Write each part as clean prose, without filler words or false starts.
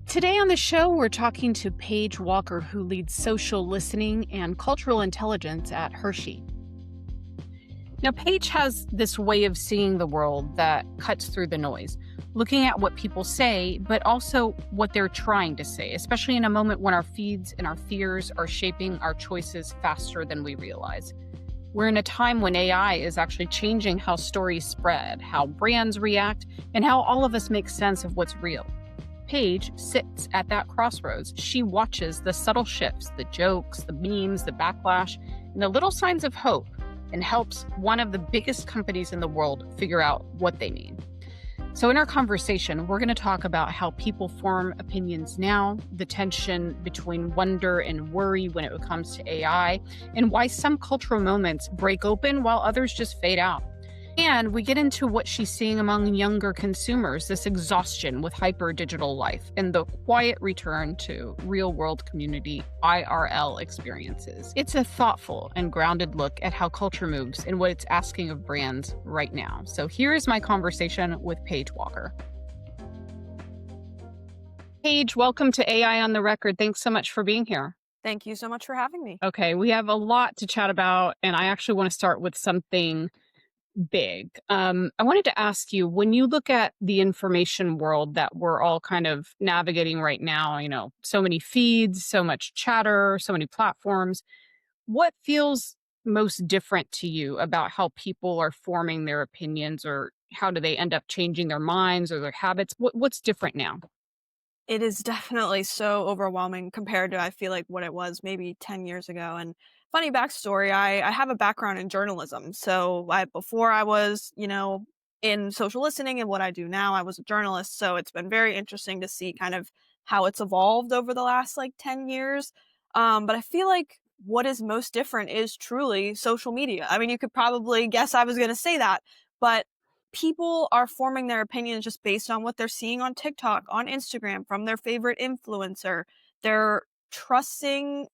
Today on the show, we're talking to Paige Walker, who leads social listening and cultural intelligence at Hershey. Now, Paige has this way of seeing the world that cuts through the noise, looking at what people say, but also what they're trying to say, especially in a moment when our feeds and our fears are shaping our choices faster than we realize. We're in a time when AI is actually changing how stories spread, how brands react, and how all of us make sense of what's real. Paige sits at that crossroads. She watches the subtle shifts, the jokes, the memes, the backlash, and the little signs of hope, and helps one of the biggest companies in the world figure out what they mean. So in our conversation, we're going to talk about how people form opinions now, the tension between wonder and worry when it comes to AI, and why some cultural moments break open while others just fade out. And we get into what she's seeing among younger consumers, this exhaustion with hyper digital life and the quiet return to real world community IRL experiences. It's a thoughtful and grounded look at how culture moves and what it's asking of brands right now. So here is my conversation with Paige Walker. Paige, welcome to AI on the Record. Thanks so much for being here. Thank you so much for having me. Okay, we have a lot to chat about, and I actually want to start with something big. I wanted to ask you, when you look at the information world that we're all kind of navigating right now, so many feeds, so much chatter, so many platforms, what feels most different to you about how people are forming their opinions, or how do they end up changing their minds or their habits? What's different now? It is definitely so overwhelming compared to, I feel like, what it was maybe 10 years ago. And funny backstory, I have a background in journalism. So before I was, in social listening and what I do now, I was a journalist. So it's been very interesting to see kind of how it's evolved over the last like 10 years. But I feel like what is most different is truly social media. I mean, you could probably guess I was going to say that, but people are forming their opinions just based on what they're seeing on TikTok, on Instagram, from their favorite influencer. They're trusting,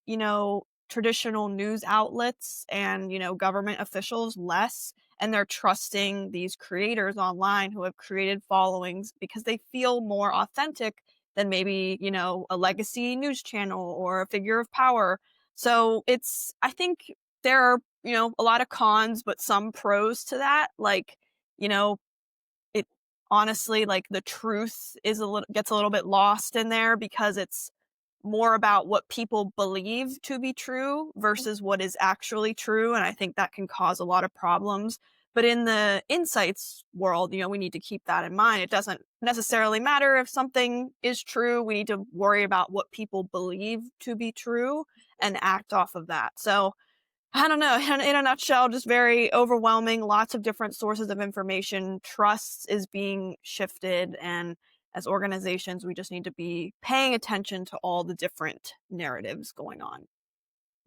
traditional news outlets and, government officials less. And they're trusting these creators online who have created followings because they feel more authentic than maybe, a legacy news channel or a figure of power. So I think there are, a lot of cons, but some pros to that. Like, you know, it honestly, like, the truth is gets a little bit lost in there because it's more about what people believe to be true versus what is actually true. And I think that can cause a lot of problems. But in the insights world, we need to keep that in mind. It doesn't necessarily matter if something is true. We need to worry about what people believe to be true and act off of that. So I don't know. In a nutshell, just very overwhelming, lots of different sources of information. Trust is being shifted. And as organizations, we just need to be paying attention to all the different narratives going on.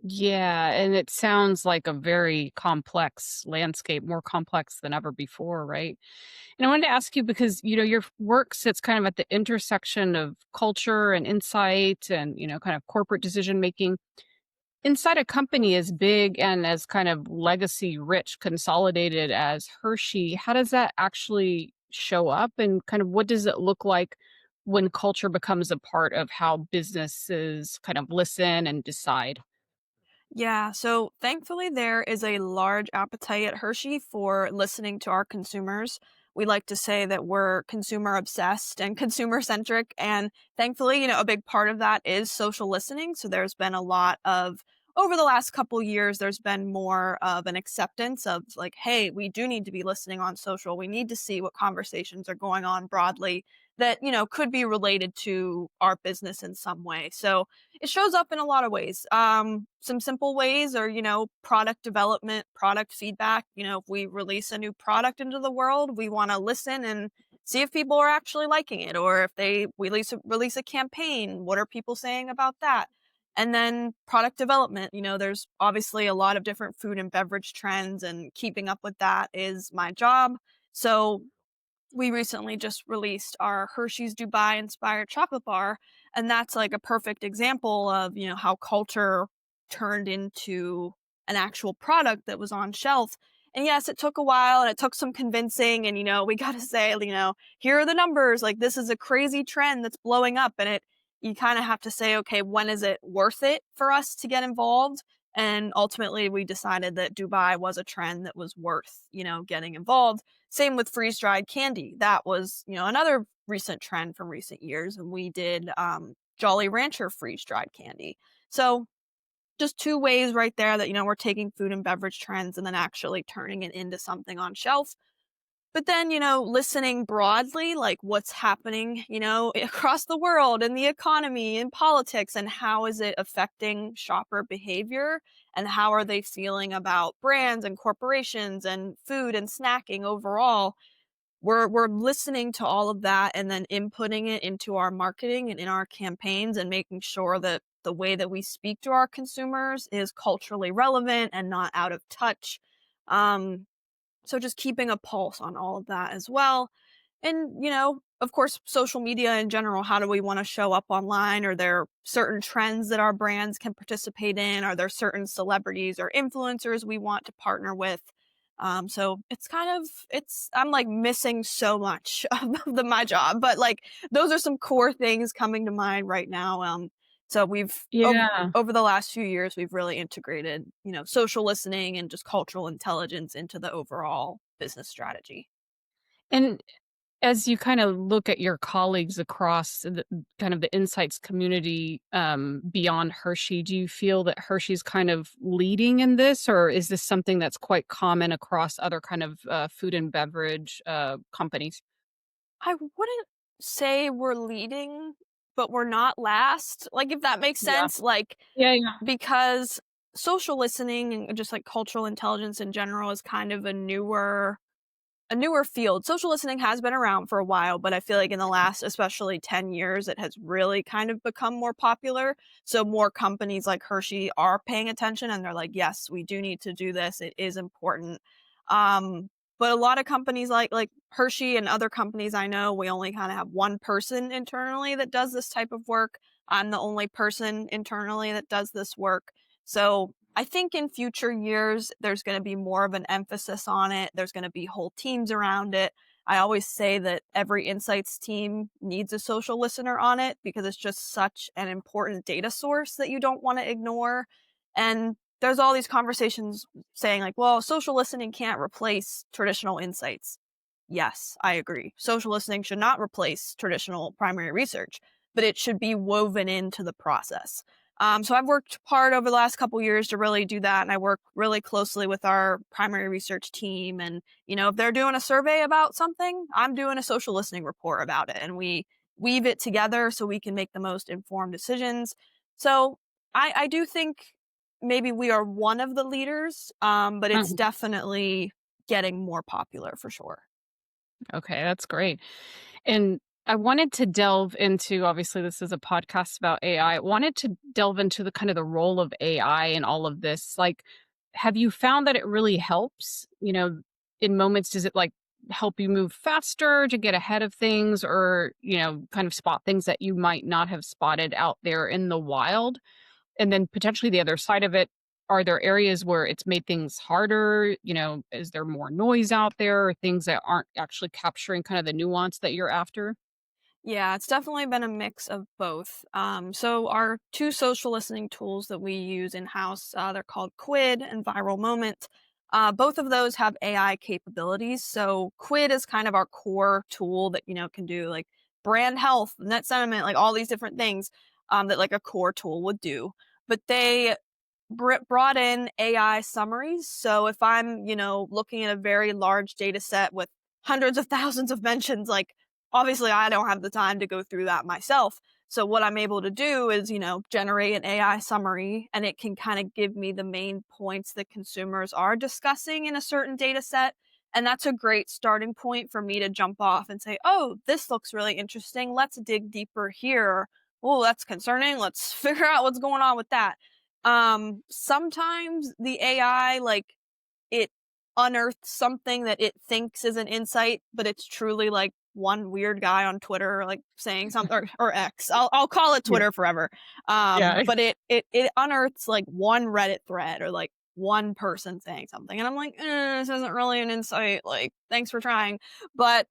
Yeah, and it sounds like a very complex landscape, more complex than ever before, right? And I wanted to ask you because, your work sits kind of at the intersection of culture and insight and, kind of corporate decision making. Inside a company as big and as kind of legacy rich, consolidated as Hershey, how does that actually show up? And kind of what does it look like when culture becomes a part of how businesses kind of listen and decide? Yeah, so thankfully, there is a large appetite at Hershey for listening to our consumers. We like to say that we're consumer obsessed and consumer centric. And thankfully, a big part of that is social listening. So there's been a lot of, over the last couple years, there's been more of an acceptance of like, hey, we do need to be listening on social. We need to see what conversations are going on broadly that, could be related to our business in some way. So it shows up in a lot of ways. Some simple ways are, product development, product feedback. If we release a new product into the world, we want to listen and see if people are actually liking it, or if they release a campaign, what are people saying about that? And then product development, there's obviously a lot of different food and beverage trends, and keeping up with that is my job. So we recently just released our Hershey's Dubai inspired chocolate bar. And that's like a perfect example of, how culture turned into an actual product that was on shelf. And yes, it took a while and it took some convincing. And, we got to say, here are the numbers. Like, this is a crazy trend that's blowing up. And you kind of have to say, okay, when is it worth it for us to get involved? And ultimately, we decided that Dubai was a trend that was worth, getting involved. Same with freeze dried candy. That was, another recent trend from recent years. And we did Jolly Rancher freeze dried candy. So just two ways right there that, we're taking food and beverage trends and then actually turning it into something on shelf. But then, listening broadly, like what's happening, across the world and the economy and politics, and how is it affecting shopper behavior, and how are they feeling about brands and corporations and food and snacking overall. We're listening to all of that and then inputting it into our marketing and in our campaigns, and making sure that the way that we speak to our consumers is culturally relevant and not out of touch. Um, so just keeping a pulse on all of that as well. And, of course, social media in general, how do we want to show up online? Are there certain trends that our brands can participate in? Are there certain celebrities or influencers we want to partner with? So it's I'm like missing so much of my job, but like those are some core things coming to mind right now. So we've Yeah. over the last few years, we've really integrated, social listening and just cultural intelligence into the overall business strategy. And as you kind of look at your colleagues across the kind of the insights community, beyond Hershey, do you feel that Hershey's kind of leading in this, or is this something that's quite common across other kind of food and beverage companies? I wouldn't say we're leading, but we're not last, like, if that makes Yeah. sense, like, Yeah, yeah. because social listening and just, like, cultural intelligence in general is kind of a newer field. Social listening has been around for a while, but I feel like in the last, especially 10 years, it has really kind of become more popular. So more companies like Hershey are paying attention and they're like, yes, we do need to do this. It is important. Um, but a lot of companies like Hershey and other companies I know, we only kind of have one person internally that does this type of work. I'm the only person internally that does this work. So I think in future years, there's going to be more of an emphasis on it. There's going to be whole teams around it. I always say that every insights team needs a social listener on it because it's just such an important data source that you don't want to ignore. And there's all these conversations saying, like, well, social listening can't replace traditional insights. Yes, I agree. Social listening should not replace traditional primary research, but it should be woven into the process. So I've worked hard over the last couple years to really do that, and I work really closely with our primary research team. And if they're doing a survey about something, I'm doing a social listening report about it, and we weave it together so we can make the most informed decisions. So I do think maybe we are one of the leaders, but it's Mhm. definitely getting more popular for sure. Okay, that's great. And I wanted to delve into, obviously this is a podcast about AI. I wanted to delve into the kind of the role of AI in all of this. Like, have you found that it really helps? In moments, does it like help you move faster to get ahead of things, or, kind of spot things that you might not have spotted out there in the wild? And then potentially the other side of it, are there areas where it's made things harder? Is there more noise out there, or things that aren't actually capturing kind of the nuance that you're after? Yeah, it's definitely been a mix of both. So our two social listening tools that we use in house, they're called Quid and Viral Moment. Both of those have AI capabilities. So Quid is kind of our core tool that can do like brand health, net sentiment, like all these different things that like a core tool would do. But they brought in AI summaries. So if I'm, looking at a very large data set with hundreds of thousands of mentions, like obviously I don't have the time to go through that myself. So what I'm able to do is, generate an AI summary, and it can kind of give me the main points that consumers are discussing in a certain data set. And that's a great starting point for me to jump off and say, oh, this looks really interesting. Let's dig deeper here. Oh, that's concerning. Let's figure out what's going on with that. Sometimes the AI, like, it unearths something that it thinks is an insight, but it's truly like one weird guy on Twitter, like saying something, or X. I'll call it Yeah. Twitter forever. Yeah. But it unearths like one Reddit thread or like one person saying something, and I'm like, this isn't really an insight. Like, thanks for trying, but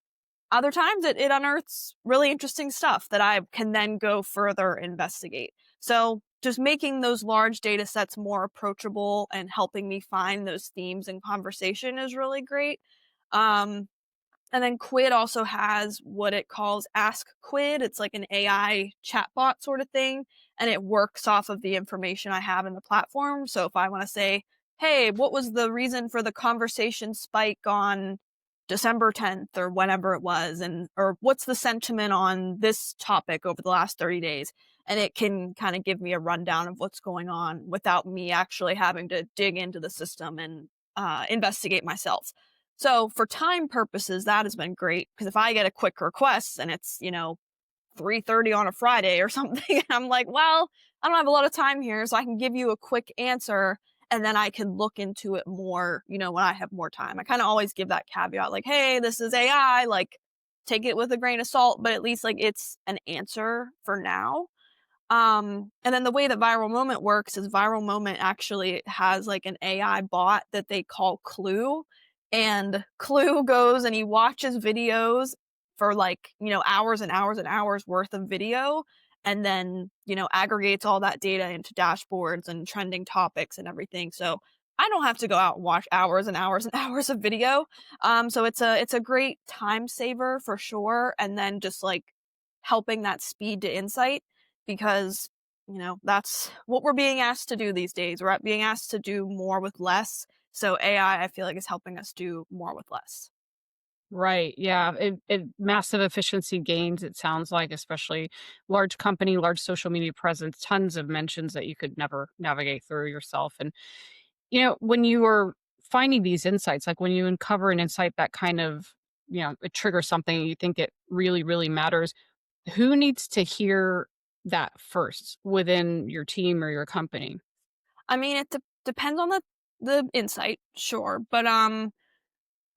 Other times it unearths really interesting stuff that I can then go further investigate. So just making those large data sets more approachable and helping me find those themes in conversation is really great. Um, and then Quid also has what it calls Ask Quid. It's like an AI chatbot sort of thing, and it works off of the information I have in the platform. So if I want to say, hey, what was the reason for the conversation spike on December 10th or whenever it was, and or what's the sentiment on this topic over the last 30 days? And it can kind of give me a rundown of what's going on without me actually having to dig into the system and investigate myself. So for time purposes, that has been great because if I get a quick request and it's, 3:30 on a Friday or something, and I'm like, well, I don't have a lot of time here, so I can give you a quick answer and then I can look into it more, when I have more time. I kind of always give that caveat like, hey, this is AI, like take it with a grain of salt, but at least like it's an answer for now. And then the way that Viral Moment works is Viral Moment actually has like an AI bot that they call Clue. And Clue goes and he watches videos for like, hours and hours and hours worth of video and then, aggregates all that data into dashboards and trending topics and everything. So I don't have to go out and watch hours and hours and hours of video. So it's a great time saver for sure. And then just like helping that speed to insight because that's what we're being asked to do these days. We're being asked to do more with less. So AI, I feel like, is helping us do more with less. Right. Yeah. Massive efficiency gains, it sounds like, especially large company, large social media presence, tons of mentions that you could never navigate through yourself. And, when you are finding these insights, like when you uncover an insight that kind of, it triggers something, you think it really, really matters. Who needs to hear that first within your team or your company? I mean, it depends on the insight, sure, but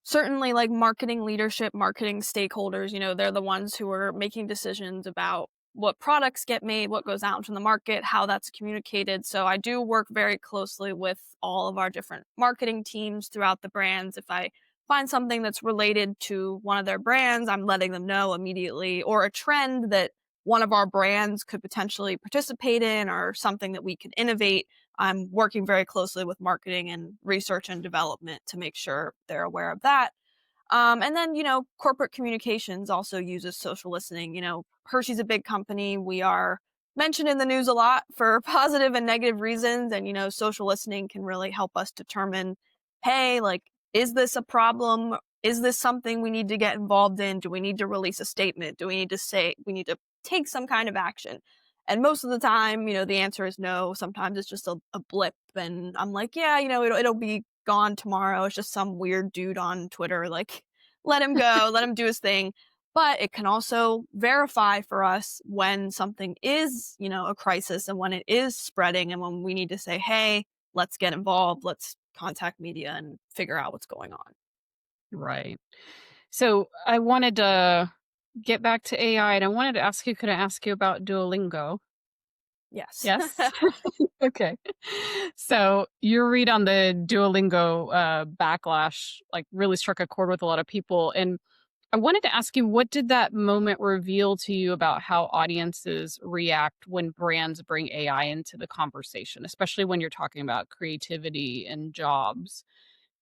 certainly like marketing leadership, marketing stakeholders, they're the ones who are making decisions about what products get made, what goes out into the market, how that's communicated. So I do work very closely with all of our different marketing teams throughout the brands. If I find something that's related to one of their brands, I'm letting them know immediately, or a trend that one of our brands could potentially participate in, or something that we could innovate. I'm working very closely with marketing and research and development to make sure they're aware of that. And then, corporate communications also uses social listening. Hershey's a big company. We are mentioned in the news a lot for positive and negative reasons. And, social listening can really help us determine, hey, like, is this a problem? Is this something we need to get involved in? Do we need to release a statement? Do we need to say, we need to take some kind of action? And most of the time, the answer is no. Sometimes it's just a blip. And I'm like, yeah, it'll be gone tomorrow. It's just some weird dude on Twitter. Like, let him go, let him do his thing. But it can also verify for us when something is, a crisis and when it is spreading and when we need to say, hey, let's get involved. Let's contact media and figure out what's going on. Right. So I wanted to get back to AI and I wanted to ask you, could I ask you about Duolingo? Yes. Yes. Okay. So your read on the Duolingo backlash like really struck a chord with a lot of people. And I wanted to ask you, what did that moment reveal to you about how audiences react when brands bring AI into the conversation, especially when you're talking about creativity and jobs?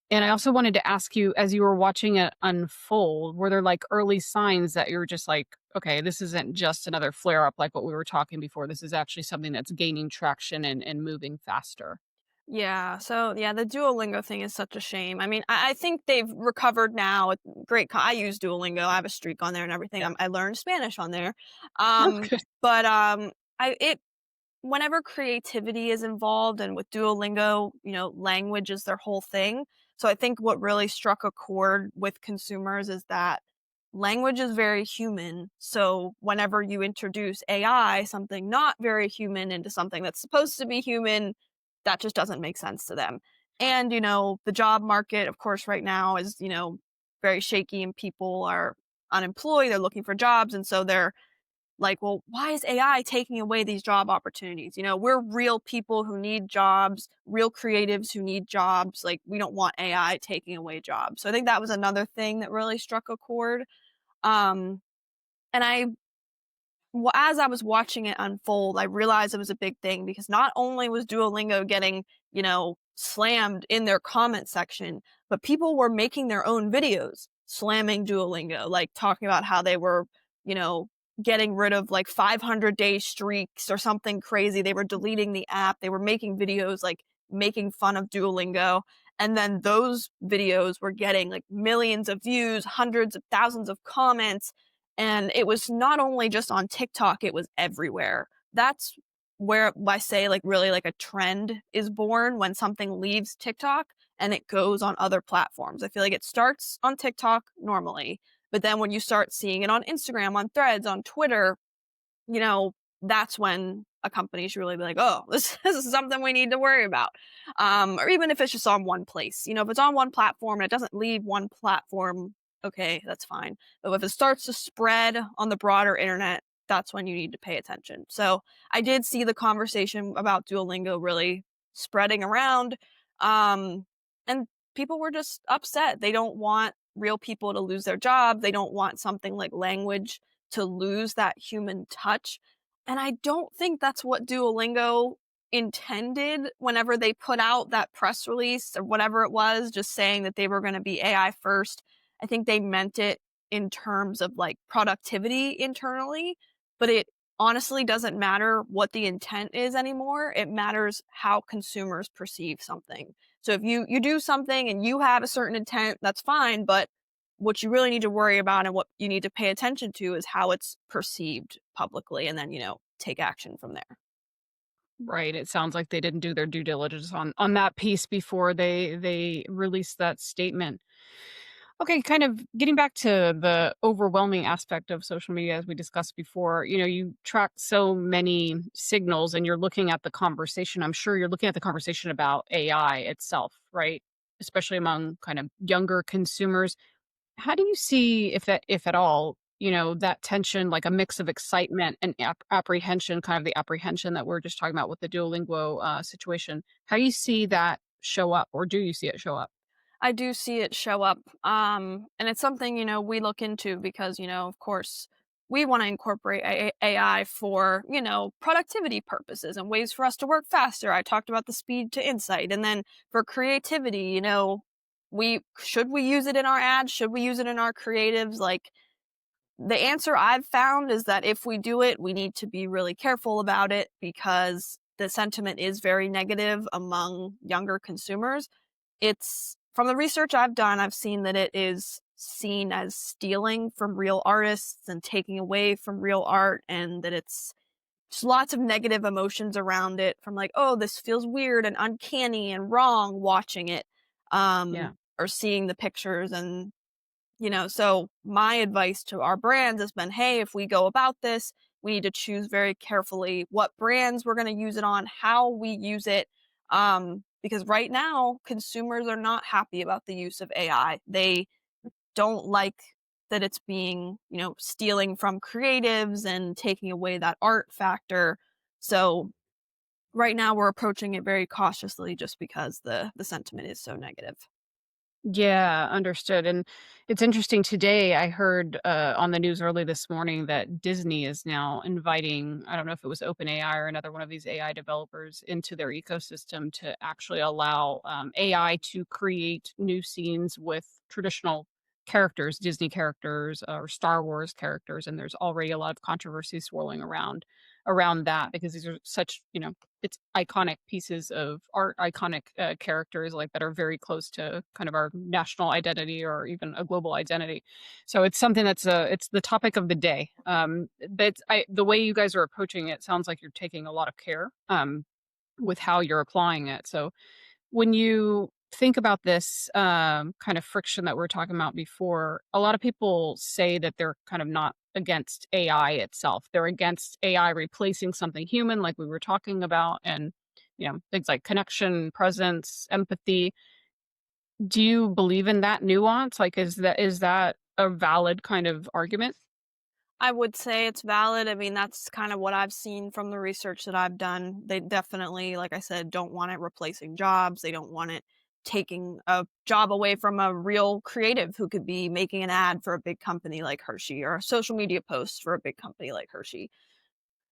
And I also wanted to ask you, as you were watching it unfold, were there like early signs that you were just like, okay, this isn't just another flare up like what we were talking before. This is actually something that's gaining traction and moving faster. Yeah. So yeah, the Duolingo thing is such a shame. I mean, I think they've recovered now. Great. I use Duolingo. I have a streak on there and everything. Yeah. I learned Spanish on there. Oh, Um, good. but I it whenever creativity is involved and with Duolingo, language is their whole thing. So I think what really struck a chord with consumers is that language is very human. So whenever you introduce AI, something not very human, into something that's supposed to be human, that just doesn't make sense to them. And, the job market, of course, right now is, very shaky and people are unemployed. They're looking for jobs. And so they're like, well, why is AI taking away these job opportunities? We're real people who need jobs, real creatives who need jobs. Like, we don't want AI taking away jobs. So I think that was another thing that really struck a chord. Um, and as I was watching it unfold, I realized it was a big thing because not only was Duolingo getting, slammed in their comment section, but people were making their own videos slamming Duolingo, like talking about how they were, you know, getting rid of like 500-day streaks or something crazy. They were deleting the app. They were making videos like making fun of Duolingo. And then those videos were getting like millions of views, hundreds of thousands of comments, and it was not only just on TikTok, it was everywhere. That's where I say, like, really, like, a trend is born when something leaves TikTok and it goes on other platforms. I feel like it starts on TikTok normally, but then when you start seeing it on Instagram, on Threads, on Twitter, you know, that's when a company should really be like, "Oh, this is something we need to worry about." Or even if it's just on one place. If it's on one platform and it doesn't leave one platform, okay, that's fine. But if it starts to spread on the broader internet, that's when you need to pay attention. So I did see the conversation about Duolingo really spreading around. And people were just upset. They don't want real people to lose their job. They don't want something like language to lose that human touch. And I don't think that's what Duolingo intended whenever they put out that press release or whatever it was, just saying that they were going to be AI first. I think they meant it in terms of like productivity internally, but it honestly doesn't matter what the intent is anymore. It matters how consumers perceive something. So if you do something and you have a certain intent, that's fine, but what you really need to worry about and what you need to pay attention to is how it's perceived publicly and then, take action from there. Right, it sounds like they didn't do their due diligence on that piece before they released that statement. Okay, kind of getting back to the overwhelming aspect of social media as we discussed before, you track so many signals and you're looking at the conversation. I'm sure you're looking at the conversation about AI itself, right? Especially among kind of younger consumers. How do you see if at all, that tension, like a mix of excitement and apprehension, kind of the apprehension that we're just talking about with the Duolingo situation? How do you see that show up, or do you see it show up? I do see it show up. And it's something, we look into because, of course, we want to incorporate AI for, productivity purposes and ways for us to work faster. I talked about the speed to insight. And then for creativity, we use it in our ads? Should we use it in our creatives? Like, the answer I've found is that if we do it, we need to be really careful about it because the sentiment is very negative among younger consumers. It's from the research I've done, I've seen that it is seen as stealing from real artists and taking away from real art, and that it's just lots of negative emotions around it from like, oh, this feels weird and uncanny and wrong watching it, Yeah. or seeing the pictures. And so my advice to our brands has been, hey, if we go about this, we need to choose very carefully what brands we're going to use it on, how we use it. Because right now, consumers are not happy about the use of AI. They don't like that it's being, stealing from creatives and taking away that art factor. So right now we're approaching it very cautiously just because the sentiment is so negative. Yeah, understood. And it's interesting today, I heard on the news early this morning that Disney is now inviting, I don't know if it was OpenAI or another one of these AI developers into their ecosystem to actually allow AI to create new scenes with traditional characters, Disney characters or Star Wars characters. And there's already a lot of controversy swirling around that because these are such, it's iconic pieces of art, iconic characters like that are very close to kind of our national identity or even a global identity. So it's something that's it's the topic of the day. But the way you guys are approaching it sounds like you're taking a lot of care with how you're applying it. So when you think about this kind of friction that we are talking about before, a lot of people say that they're kind of not against AI itself. They're against AI replacing something human, like we were talking about, and things like connection, presence, empathy. Do you believe in that nuance? Like, is that a valid kind of argument? I would say it's valid. I mean, that's kind of what I've seen from the research that I've done. They definitely, like I said, don't want it replacing jobs. They don't want it taking a job away from a real creative who could be making an ad for a big company like Hershey or a social media post for a big company like Hershey.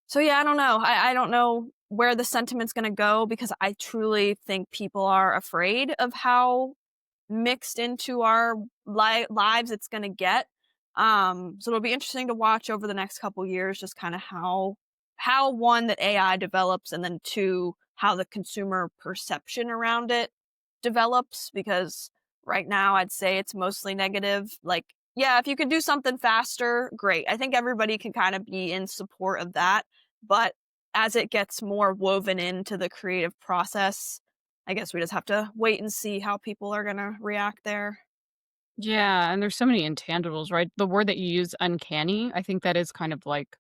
So yeah, I don't know. I don't know where the sentiment's gonna go because I truly think people are afraid of how mixed into our lives it's gonna get. So it'll be interesting to watch over the next couple years just kind of how one that AI develops and then two how the consumer perception around it develops because right now I'd say it's mostly negative. Like, yeah, if you could do something faster, great. I think everybody can kind of be in support of that. But as it gets more woven into the creative process, I guess we just have to wait and see how people are going to react there. Yeah, and there's so many intangibles, right? The word that you use, uncanny, I think that is kind of like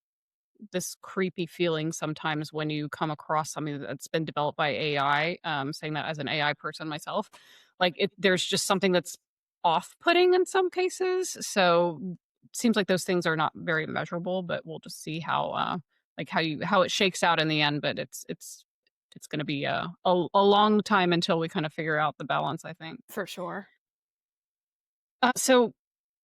this creepy feeling sometimes when you come across something that's been developed by AI, saying that as an AI person myself. Like there's just something that's off-putting in some cases. So it seems like those things are not very measurable, but we'll just see how like how it shakes out in the end. But it's going to be a long time until we kind of figure out the balance, I think. For sure. So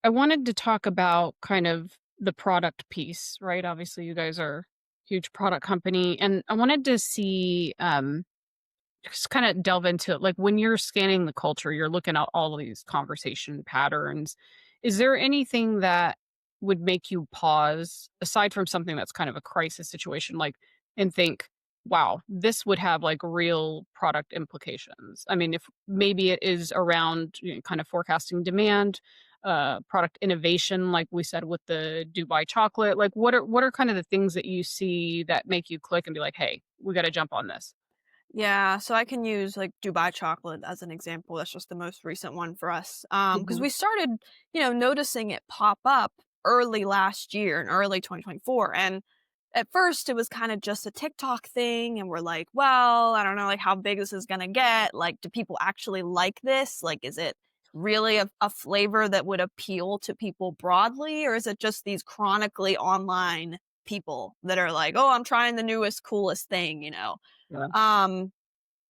I wanted to talk about kind of the product piece, right? Obviously, you guys are a huge product company, and I wanted to see, just kind of delve into like when you're scanning the culture, you're looking at all of these conversation patterns. Is there anything that would make you pause aside from something that's kind of a crisis situation, like and think, wow, this would have like real product implications? I mean, if maybe it is around kind of forecasting demand, product innovation, like we said with the Dubai chocolate, like what are kind of the things that you see that make you click and be like, hey, we got to jump on this? Yeah, so I can use like Dubai chocolate as an example. That's just the most recent one for us. Because Mhm. we started, noticing it pop up early last year in early 2024. And at first it was kind of just a TikTok thing. And we're like, well, I don't know like how big this is gonna get. Like, do people actually like this? Like, is it really a flavor that would appeal to people broadly? Or is it just these chronically online people that are like, oh, I'm trying the newest, coolest thing? Yeah. Um,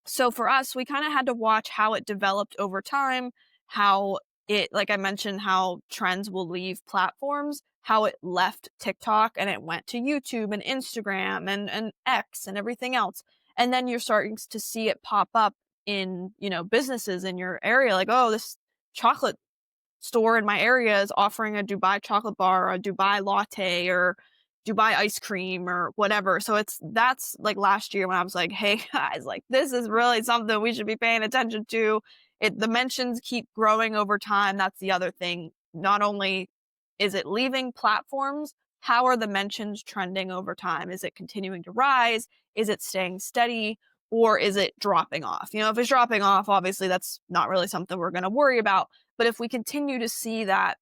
so for us, we kind of had to watch how it developed over time, how it, like I mentioned, how trends will leave platforms, how it left TikTok and it went to YouTube and Instagram and X and everything else. And then you're starting to see it pop up in, businesses in your area, like, oh, this chocolate store in my area is offering a Dubai chocolate bar or a Dubai latte or Dubai ice cream or whatever. So that's like last year when I was like, hey guys, like this is really something we should be paying attention to. The mentions keep growing over time. That's the other thing. Not only is it leaving platforms, how are the mentions trending over time? Is it continuing to rise? Is it staying steady? Or is it dropping off? If it's dropping off, obviously that's not really something we're going to worry about. But if we continue to see that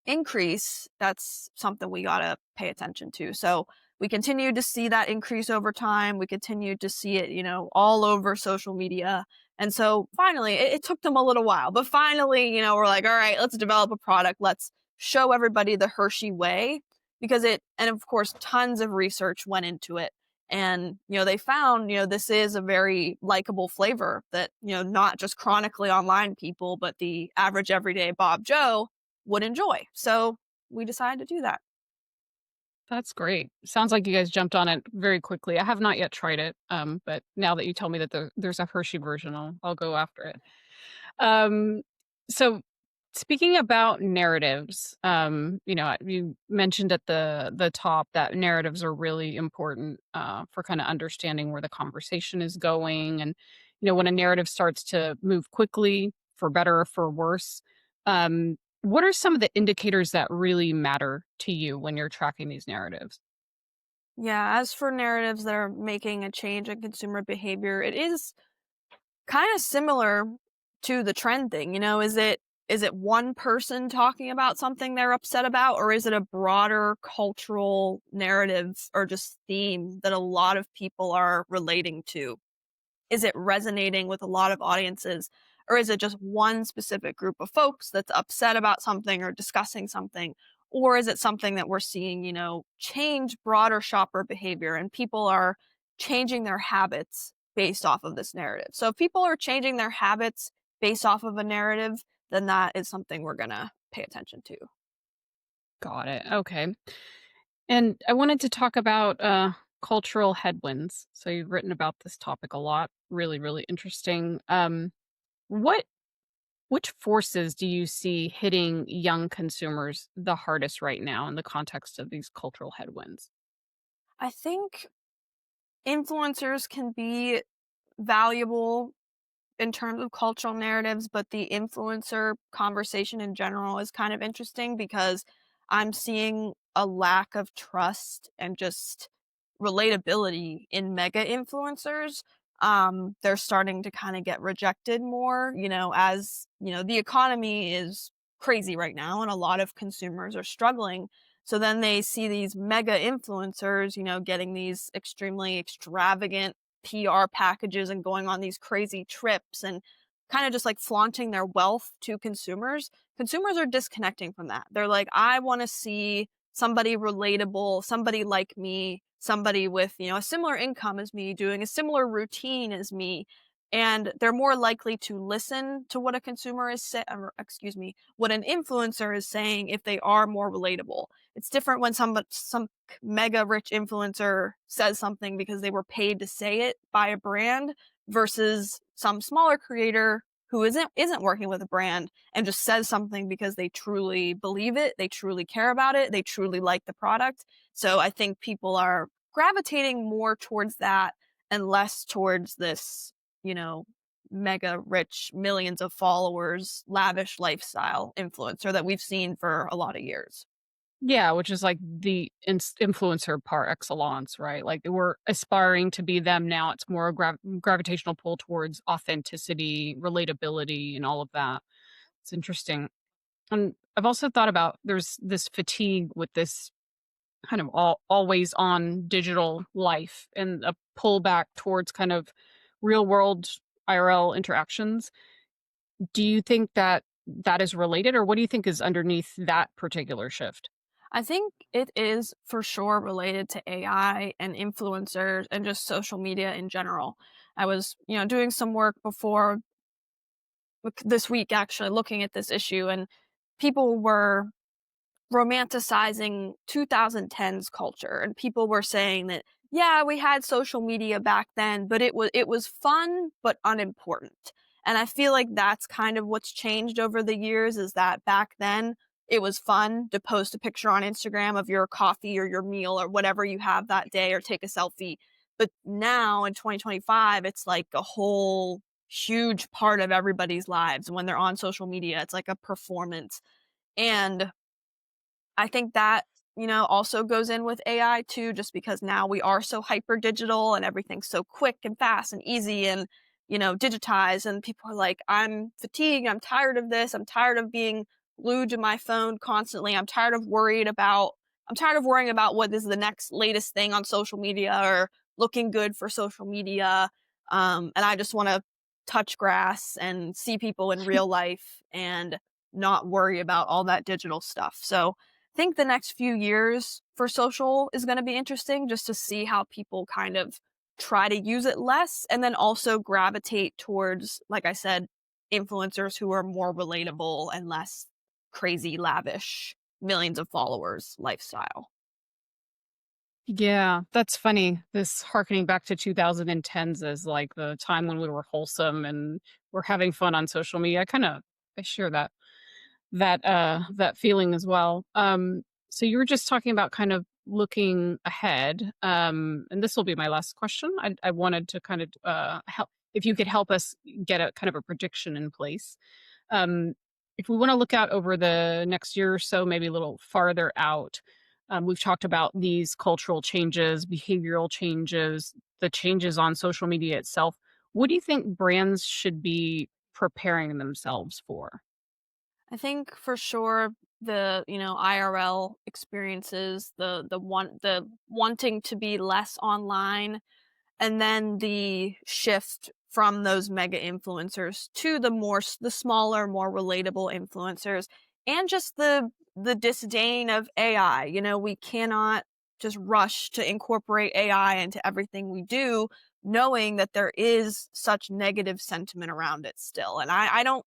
increase, that's something we got to pay attention to. So we continue to see that increase over time. We continue to see it, all over social media. And so finally, it took them a little while, but finally, we're like, all right, let's develop a product. Let's show everybody the Hershey way because and of course, tons of research went into it. And, they found, this is a very likable flavor that, not just chronically online people, but the average everyday Bob Joe would enjoy. So we decided to do that. That's great. Sounds like you guys jumped on it very quickly. I have not yet tried it, but now that you tell me that there's a Hershey version, I'll go after it. Um, so speaking about narratives, you mentioned at the top that narratives are really important for kind of understanding where the conversation is going, and when a narrative starts to move quickly, for better or for worse. What are some of the indicators that really matter to you when you're tracking these narratives? Yeah, as for narratives that are making a change in consumer behavior, it is kind of similar to the trend thing. Is it one person talking about something they're upset about, or is it a broader cultural narrative or just theme that a lot of people are relating to? Is it resonating with a lot of audiences? Or is it just one specific group of folks that's upset about something or discussing something? Or is it something that we're seeing, change broader shopper behavior and people are changing their habits based off of this narrative? So if people are changing their habits based off of a narrative, then that is something we're gonna pay attention to. Got it. Okay. And I wanted to talk about cultural headwinds. So you've written about this topic a lot. Really, really interesting. What which forces do you see hitting young consumers the hardest right now in the context of these cultural headwinds? I think influencers can be valuable in terms of cultural narratives, but the influencer conversation in general is kind of interesting because I'm seeing a lack of trust and just relatability in mega influencers. They're starting to kind of get rejected more, as the economy is crazy right now and a lot of consumers are struggling. So then they see these mega influencers, getting these extremely extravagant PR packages and going on these crazy trips and kind of just like flaunting their wealth to consumers. Consumers are disconnecting from that. They're like, I want to see somebody relatable, somebody like me, somebody with, a similar income as me, doing a similar routine as me. And they're more likely to listen to what a consumer is saying, or excuse me, what an influencer is saying if they are more relatable. It's different when some mega rich influencer says something because they were paid to say it by a brand versus some smaller creator who isn't working with a brand and just says something because they truly believe it, they truly care about it, they truly like the product. So I think people are gravitating more towards that and less towards this, you know, mega rich, millions of followers, lavish lifestyle influencer that we've seen for a lot of years. Yeah, which is like the influencer par excellence, right? Like we're aspiring to be them now. It's more a gravitational pull towards authenticity, relatability, and all of that. It's interesting. And I've also thought about there's this fatigue with this kind of always on digital life and a pullback towards kind of real world IRL interactions. Do you think that that is related, or what do you think is underneath that particular shift? I think it is for sure related to AI and influencers and just social media in general. I was, doing some work before this week actually looking at this issue, and people were romanticizing 2010s culture, and people were saying that, yeah, we had social media back then, but it was fun but unimportant. And I feel like that's kind of what's changed over the years, is that back then it was fun to post a picture on Instagram of your coffee or your meal or whatever you have that day, or take a selfie. But now in 2025, it's like a whole huge part of everybody's lives. When they're on social media, it's like a performance. And I think that, also goes in with AI too, just because now we are so hyper digital and everything's so quick and fast and easy and, digitized. And people are like, I'm fatigued. I'm tired of this. I'm tired of being glued to my phone constantly. I'm tired of worrying about what is the next latest thing on social media or looking good for social media. And I just want to touch grass and see people in real life and not worry about all that digital stuff. So, think the next few years for social is going to be interesting, just to see how people kind of try to use it less and then also gravitate towards, like I said, influencers who are more relatable and less crazy, lavish, millions of followers lifestyle. Yeah, that's funny. This harkening back to 2010s as like the time when we were wholesome and we're having fun on social media. I share that feeling as well. So you were just talking about kind of looking ahead. And this will be my last question. I wanted to kind of help if you could help us get a kind of a prediction in place. Um, if we want to look out over the next year or so, maybe a little farther out, we've talked about these cultural changes, behavioral changes, the changes on social media itself. What do you think brands should be preparing themselves for? I think for sure the, IRL experiences, the wanting to be less online, and then the shift from those mega influencers to the smaller, more relatable influencers, and just the disdain of AI. We cannot just rush to incorporate AI into everything we do. knowing that there is such negative sentiment around it still. And I don't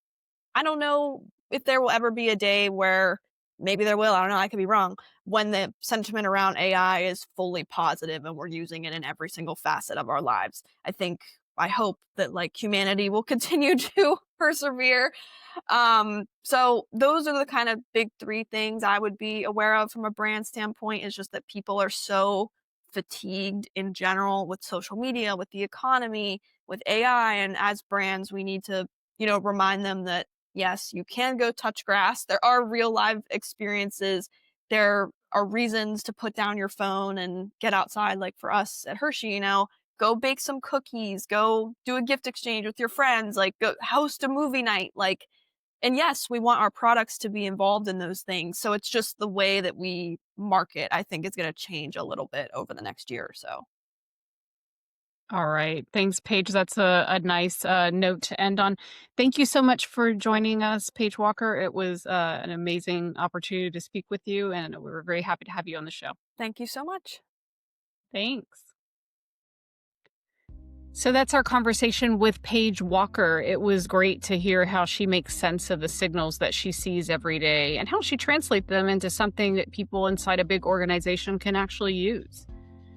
know if there will ever be a day where, maybe there will, I don't know, I could be wrong, when the sentiment around AI is fully positive and we're using it in every single facet of our lives. I hope that like humanity will continue to persevere. So those are the kind of big three things I would be aware of from a brand standpoint, is just that people are so fatigued in general with social media, with the economy, with AI. And as brands, we need to, remind them that yes, you can go touch grass. There are real live experiences. There are reasons to put down your phone and get outside. Like for us at Hershey, go bake some cookies, go do a gift exchange with your friends, like go host a movie night. Like, and yes, we want our products to be involved in those things. So it's just the way that we market, I think, is going to change a little bit over the next year or so. All right. Thanks, Paige. That's a nice note to end on. Thank you so much for joining us, Paige Walker. It was an amazing opportunity to speak with you, and we were very happy to have you on the show. Thank you so much. Thanks. So that's our conversation with Paige Walker. It was great to hear how she makes sense of the signals that she sees every day and how she translates them into something that people inside a big organization can actually use.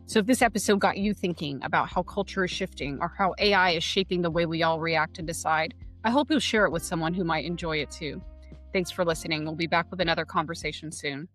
So if this episode got you thinking about how culture is shifting or how AI is shaping the way we all react and decide, I hope you'll share it with someone who might enjoy it too. Thanks for listening. We'll be back with another conversation soon.